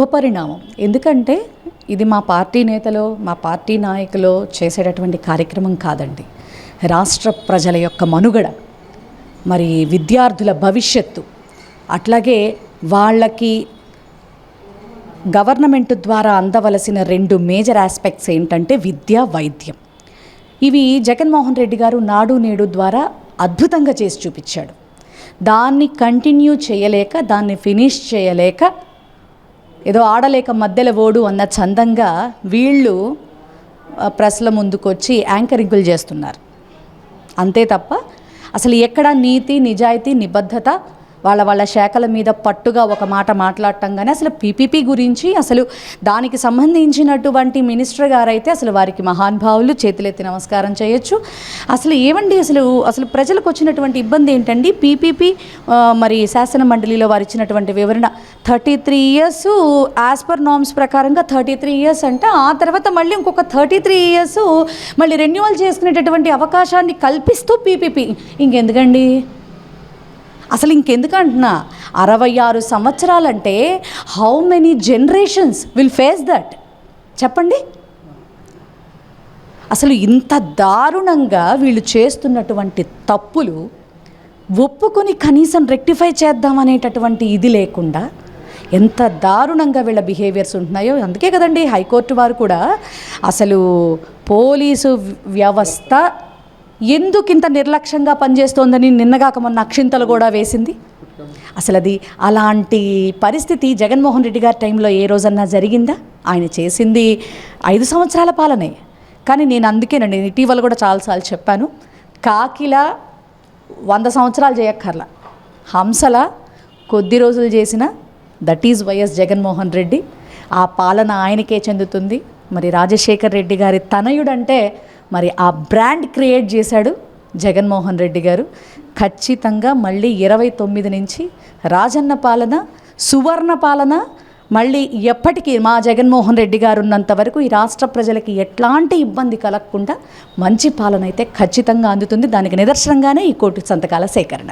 శుభపరిణామం. ఎందుకంటే ఇది మా పార్టీ నేతలో మా పార్టీ నాయకులో చేసేటటువంటి కార్యక్రమం కాదండి. రాష్ట్ర ప్రజల యొక్క మనుగడ, మరి విద్యార్థుల భవిష్యత్తు, అట్లాగే వాళ్ళకి గవర్నమెంట్ ద్వారా అందవలసిన రెండు మేజర్ ఆస్పెక్ట్స్ ఏంటంటే విద్య, వైద్యం. ఇవి జగన్మోహన్ రెడ్డి గారు నాడు నేడు ద్వారా అద్భుతంగా చేసి చూపించాడు. దాన్ని కంటిన్యూ చేయలేక, దాన్ని ఫినిష్ చేయలేక, ఏదో ఆడలేక మధ్యలో ఓడు అన్న చందంగా వీళ్ళు ప్రెస్ల ముందుకొచ్చి యాంకరింగులు చేస్తున్నారు. అంతే తప్ప అసలు ఎక్కడ నీతి, నిజాయితీ, నిబద్ధత, వాళ్ళ శాఖల మీద పట్టుగా ఒక మాట మాట్లాడటం కానీ, అసలు పీపీపీ గురించి అసలు దానికి సంబంధించినటువంటి మినిస్టర్ గారైతే అసలు వారికి మహానుభావులు, చేతులెత్తి నమస్కారం చేయొచ్చు. అసలు ఏమండి, అసలు ప్రజలకు వచ్చినటువంటి ఇబ్బంది ఏంటండి? పీపీపీ మరి శాసన మండలిలో వారు ఇచ్చినటువంటి వివరణ 33 years యాజ్ పర్ నార్మ్స్ ప్రకారంగా 33 years అంట. ఆ తర్వాత మళ్ళీ ఇంకొక 33 years మళ్ళీ రెన్యువల్ చేసుకునేటటువంటి అవకాశాన్ని కల్పిస్తూ పీపీపీ. ఇంకెందుకండి అసలు? ఇంకెందుకంటున్నా, 66 సంవత్సరాలంటే how many generations will face that? చెప్పండి. అసలు ఇంత దారుణంగా వీళ్ళు చేస్తున్నటువంటి తప్పులు ఒప్పుకొని కనీసం రెక్టిఫై చేద్దామనేటటువంటి ఇది లేకుండా ఎంత దారుణంగా వీళ్ళ బిహేవియర్స్ ఉంటున్నాయో. అందుకే కదండి హైకోర్టు వారు కూడా అసలు పోలీసు వ్యవస్థ ఎందుకు ఇంత నిర్లక్ష్యంగా పనిచేస్తోందని నిన్నగాక మొన్న అక్షింతలు కూడా వేసింది. అసలు అది అలాంటి పరిస్థితి జగన్మోహన్ రెడ్డి గారి టైంలో ఏ రోజన్నా జరిగిందా? ఆయన చేసింది 5 సంవత్సరాల పాలనే. కానీ నేను అందుకేనండి ఇటీవల కూడా చాలాసార్లు చెప్పాను, కాకిలా 100 సంవత్సరాలు చేయక్కర్లా, హంసలా కొద్ది రోజులు చేసిన that is YS Jaganmohan Reddy. ఆ పాలన ఆయనకే చెందుతుంది. మరి రాజశేఖర్ రెడ్డి గారి తనయుడంటే మరి ఆ బ్రాండ్ క్రియేట్ చేశాడు జగన్మోహన్ రెడ్డి గారు. ఖచ్చితంగా మళ్ళీ 29 నుంచి రాజన్న పాలన, సువర్ణ పాలన, మళ్ళీ ఎప్పటికీ మా జగన్మోహన్ రెడ్డి గారు ఉన్నంత వరకు ఈ రాష్ట్ర ప్రజలకి ఎట్లాంటి ఇబ్బంది కలగకుండా మంచి పాలన అయితే ఖచ్చితంగా అందుతుంది. దానికి నిదర్శనంగానే ఈ కోటి సంతకాల సేకరణ.